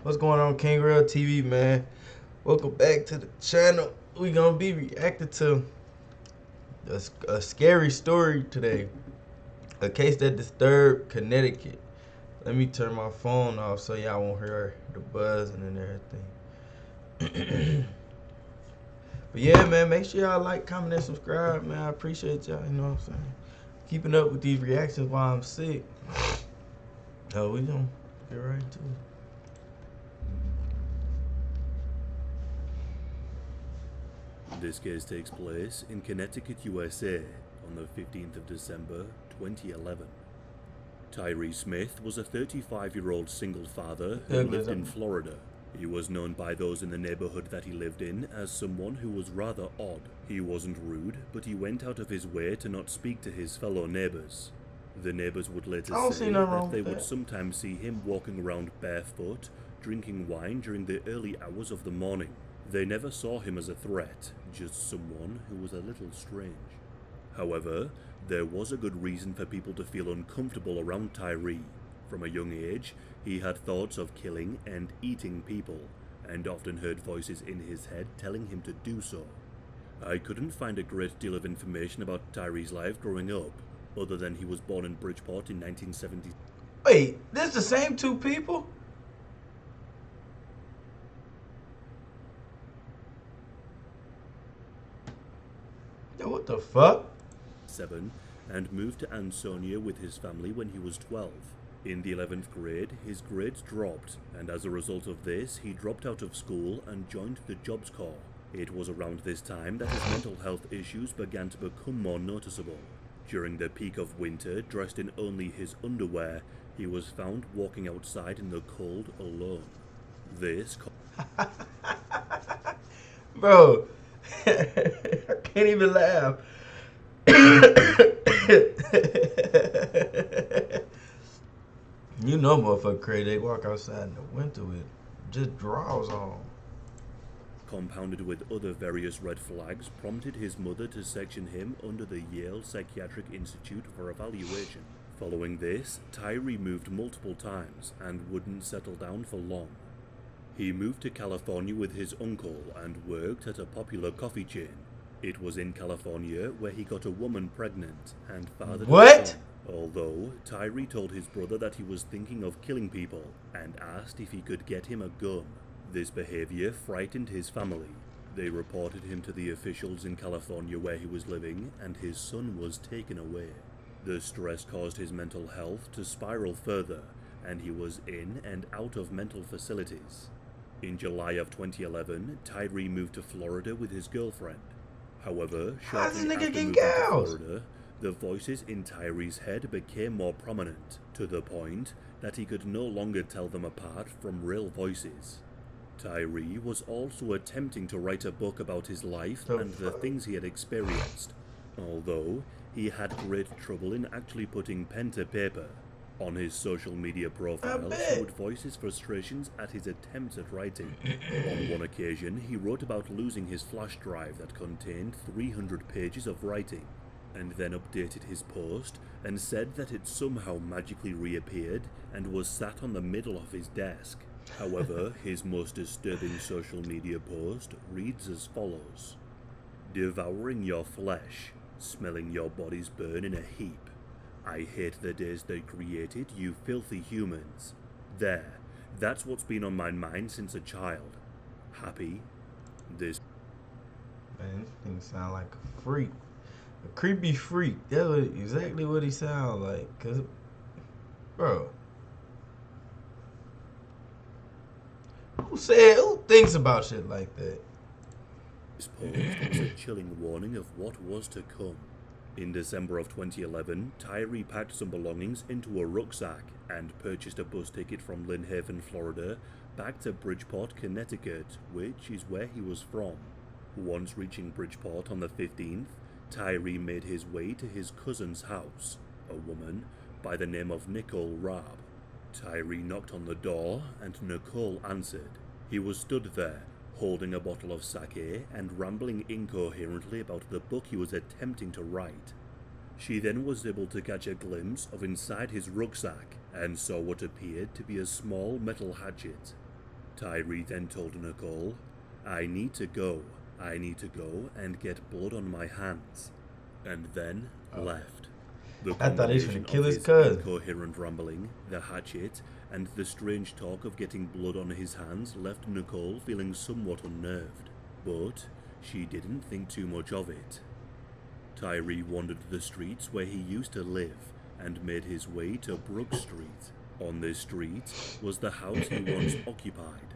What's going on, King Real TV, man? Welcome back to the channel. We gonna be reacting to a scary story today. A case that disturbed Connecticut. Let me turn my phone off so y'all won't hear the buzzing and everything. But yeah, man, make sure y'all like, comment, and subscribe, man. I appreciate y'all, you know what I'm saying? Keeping up with these reactions while I'm sick. Oh, we gonna get right to it. This case takes place in Connecticut, USA on the 15th of December, 2011. Tyree Smith was a 35-year-old single father who lived in Florida. He was known by those in the neighborhood that he lived in as someone who was rather odd. He wasn't rude, but he went out of his way to not speak to his fellow neighbors. The neighbors would later say that they would sometimes see him walking around barefoot, drinking wine during the early hours of the morning. They never saw him as a threat, just someone who was a little strange. However, there was a good reason for people to feel uncomfortable around Tyree. From a young age, he had thoughts of killing and eating people, and often heard voices in his head telling him to do so. I couldn't find a great deal of information about Tyree's life growing up, other than he was born in Bridgeport in 1970. Wait, this the same two people? Yo, what the fuck? And moved to Ansonia with his family when he was 12. In the 11th grade, his grades dropped, and as a result of this, he dropped out of school and joined the Jobs Corps. It was around this time that his mental health issues began to become more noticeable. During the peak of winter, dressed in only his underwear, he was found walking outside in the cold alone. This Bro, I can't even laugh. You know motherfucker crazy. They walk outside in the winter with just drawers on. Compounded with other various red flags, prompted his mother to section him under the Yale Psychiatric Institute for evaluation. Following this, Tyree moved multiple times and wouldn't settle down for long. He moved to California with his uncle and worked at a popular coffee chain. It was in California where he got a woman pregnant and fathered a son. Although Tyree told his brother that he was thinking of killing people and asked if he could get him a gun. This behavior frightened his family. They reported him to the officials in California where he was living, and his son was taken away. The stress caused his mental health to spiral further, and he was in and out of mental facilities. In July of 2011, Tyree moved to Florida with his girlfriend. However, shortly after moving to Florida, the voices in Tyree's head became more prominent, to the point that he could no longer tell them apart from real voices. Tyree was also attempting to write a book about his life and the things he had experienced, although he had great trouble in actually putting pen to paper. On his social media profiles, he would voice his frustrations at his attempts at writing. On one occasion, he wrote about losing his flash drive that contained 300 pages of writing, and then updated his post and said that it somehow magically reappeared and was sat on the middle of his desk. However, his most disturbing social media post reads as follows: "Devouring your flesh, smelling your bodies burn in a heap. I hate the days they created, you filthy humans. There, that's what's been on my mind since a child. Happy? This..." Man, this thing sound like a freak. A creepy freak. That's exactly what he sounds like. Cause, bro, who thinks about shit like that? This post was a chilling warning of what was to come. In December of 2011, Tyree packed some belongings into a rucksack and purchased a bus ticket from Lynn Haven, Florida, back to Bridgeport, Connecticut, which is where he was from. Once reaching Bridgeport on the 15th, Tyree made his way to his cousin's house, a woman by the name of Nicole Rabb. Tyree knocked on the door, and Nicole answered. He was stood there, holding a bottle of sake and rambling incoherently about the book he was attempting to write. She then was able to catch a glimpse of inside his rucksack and saw what appeared to be a small metal hatchet. Tyree then told Nicole, I need to go and get blood on my hands, and then left. The I thought he was gonna combination kill of his his cousin. incoherent rambling, the hatchet, and the strange talk of getting blood on his hands left Nicole feeling somewhat unnerved, but she didn't think too much of it. Tyree wandered the streets where he used to live and made his way to Brook Street. On this street was the house he once occupied.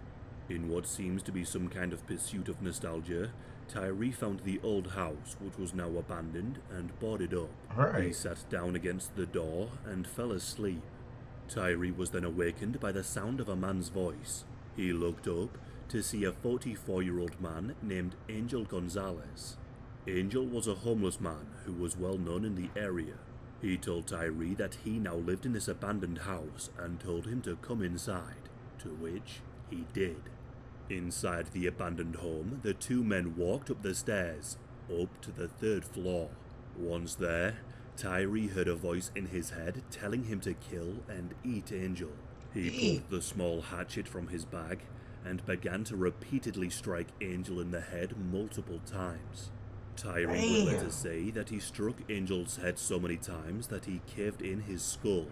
In what seems to be some kind of pursuit of nostalgia, Tyree found the old house, which was now abandoned and boarded up. Right. He sat down against the door and fell asleep. Tyree was then awakened by the sound of a man's voice. He looked up to see a 44-year-old man named Angel Gonzalez. Angel was a homeless man who was well known in the area. He told Tyree that he now lived in this abandoned house and told him to come inside, to which he did. Inside the abandoned home, the two men walked up the stairs, up to the 3rd floor. Once there, Tyree heard a voice in his head telling him to kill and eat Angel. He pulled the small hatchet from his bag and began to repeatedly strike Angel in the head multiple times. Tyree would later say that he struck Angel's head so many times that he caved in his skull.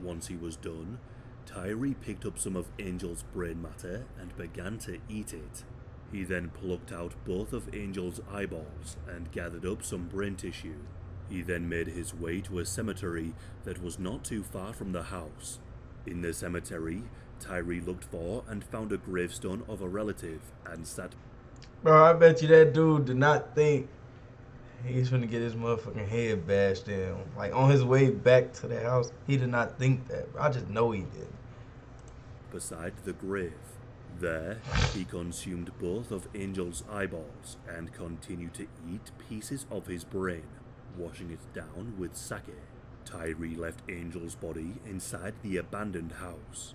Once he was done, Tyree picked up some of Angel's brain matter and began to eat it. He then plucked out both of Angel's eyeballs and gathered up some brain tissue. He then made his way to a cemetery that was not too far from the house. In the cemetery, Tyree looked for and found a gravestone of a relative and sat. Bro, I bet you that dude did not think he's gonna get his motherfucking head bashed in. Like, on his way back to the house, he did not think that, bro. I just know he did. Beside the grave. There, he consumed both of Angel's eyeballs and continued to eat pieces of his brain, washing it down with sake. Tyree left Angel's body inside the abandoned house.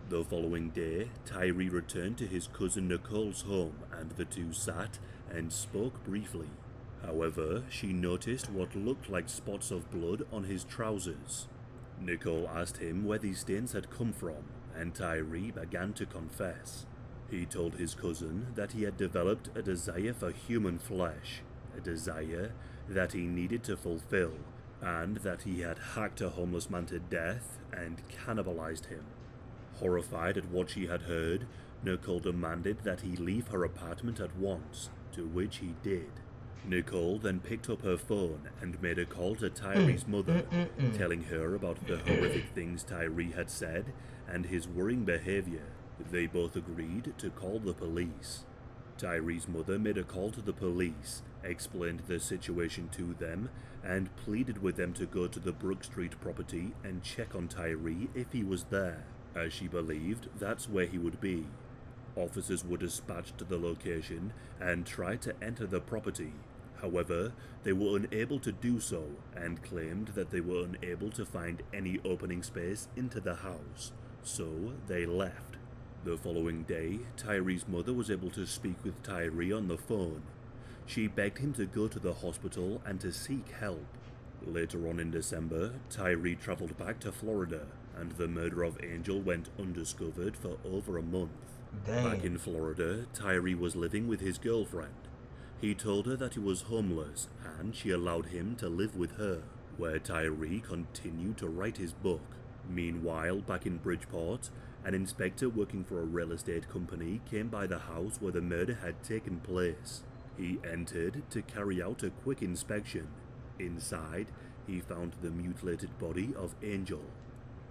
The following day, Tyree returned to his cousin Nicole's home and the two sat and spoke briefly. However, she noticed what looked like spots of blood on his trousers. Nicole asked him where these stains had come from, and Tyree began to confess. He told his cousin that he had developed a desire for human flesh, a desire that he needed to fulfill, and that he had hacked a homeless man to death and cannibalized him. Horrified at what she had heard, Nicole demanded that he leave her apartment at once, to which he did. Nicole then picked up her phone and made a call to Tyree's mother, telling her about the horrific things Tyree had said and his worrying behavior. They both agreed to call the police. Tyree's mother made a call to the police, explained the situation to them, and pleaded with them to go to the Brook Street property and check on Tyree if he was there, as she believed that's where he would be. Officers were dispatched to the location and tried to enter the property. However, they were unable to do so and claimed that they were unable to find any opening space into the house, so they left. The following day, Tyree's mother was able to speak with Tyree on the phone. She begged him to go to the hospital and to seek help. Later on in December, Tyree traveled back to Florida, and the murder of Angel went undiscovered for over a month. Dang. Back in Florida, Tyree was living with his girlfriend. He told her that he was homeless, and she allowed him to live with her, where Tyree continued to write his book. Meanwhile, back in Bridgeport, an inspector working for a real estate company came by the house where the murder had taken place. He entered to carry out a quick inspection. Inside, he found the mutilated body of Angel.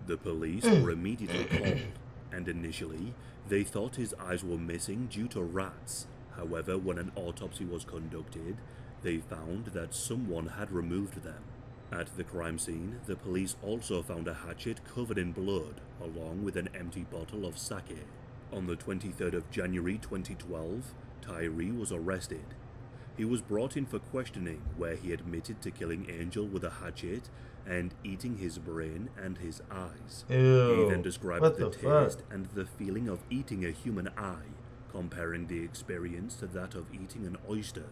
The police were immediately called, and initially, they thought his eyes were missing due to rats. However, when an autopsy was conducted, they found that someone had removed them. At the crime scene, the police also found a hatchet covered in blood, along with an empty bottle of sake. On the 23rd of January 2012, Tyree was arrested. He was brought in for questioning, where he admitted to killing Angel with a hatchet and eating his brain and his eyes. Ew, He then described what the the fuck? taste and the feeling of eating a human eye, comparing the experience to that of eating an oyster.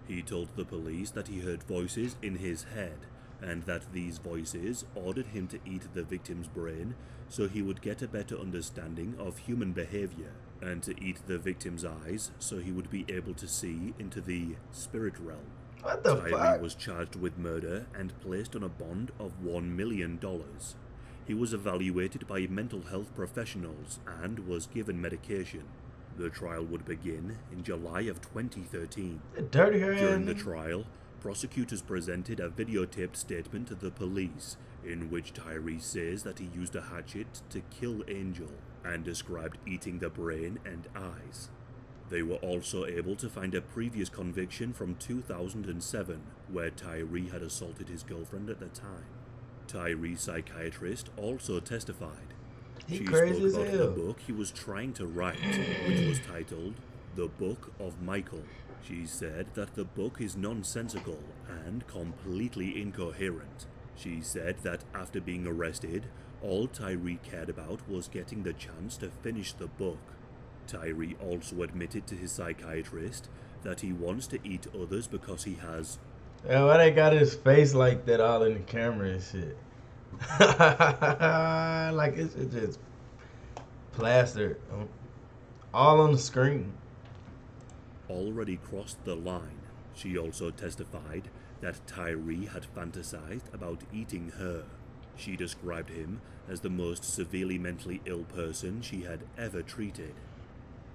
He told the police that he heard voices in his head, and that these voices ordered him to eat the victim's brain so he would get a better understanding of human behavior. and to eat the victim's eyes so he would be able to see into the spirit realm. What the Tyree fuck? was charged with murder and placed on a bond of $1 million. He was evaluated by mental health professionals and was given medication. The trial would begin in July of 2013. Dirty hair. During the trial, prosecutors presented a videotaped statement to the police in which Tyree says that he used a hatchet to kill Angel and described eating the brain and eyes. They were also able to find a previous conviction from 2007 where Tyree had assaulted his girlfriend at the time. Tyree's psychiatrist also testified. He She crazy spoke as about the hell. book he was trying to write, which was titled The Book of Michael. She said that the book is nonsensical and completely incoherent. She said that after being arrested, all Tyree cared about was getting the chance to finish the book. Tyree also admitted to his psychiatrist that he wants to eat others because he has... Yeah, why they got his face like that all in the camera and shit? Like it's just plastered all on the screen. already crossed the line. She also testified that Tyree had fantasized about eating her. She described him as the most severely mentally ill person she had ever treated.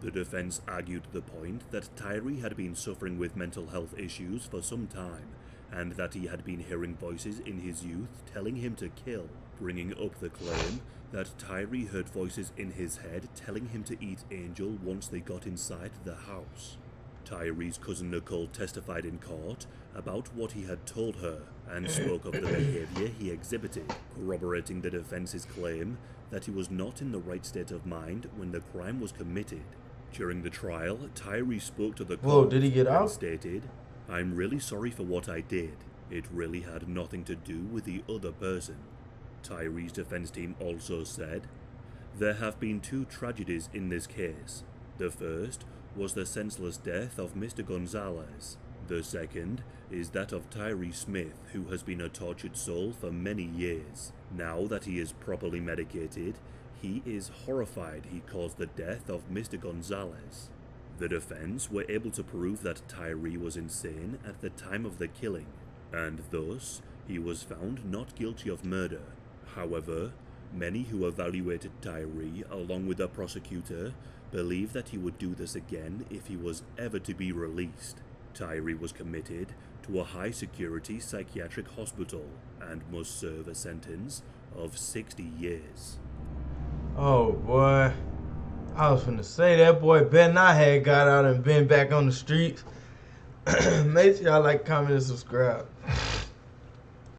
The defense argued the point that Tyree had been suffering with mental health issues for some time, and that he had been hearing voices in his youth telling him to kill, bringing up the claim that Tyree heard voices in his head telling him to eat Angel once they got inside the house. Tyree's cousin Nicole testified in court about what he had told her and spoke of the behavior he exhibited, corroborating the defense's claim that he was not in the right state of mind when the crime was committed. During the trial, Tyree spoke to the court. Whoa, did he get and out? stated, "I'm really sorry for what I did. It really had nothing to do with the other person." Tyree's defense team also said, "There have been two tragedies in this case. The first was the senseless death of Mr. Gonzalez. The second is that of Tyree Smith, who has been a tortured soul for many years. Now that he is properly medicated, he is horrified he caused the death of Mr. Gonzalez." The defense were able to prove that Tyree was insane at the time of the killing, and thus he was found not guilty of murder. However, many who evaluated Tyree, along with the prosecutor, believe that he would do this again if he was ever to be released. Tyree was committed to a high-security psychiatric hospital and must serve a sentence of 60 years. Oh boy, I was finna say that boy better not have got out and been back on the streets. Make sure y'all like, comment, and subscribe.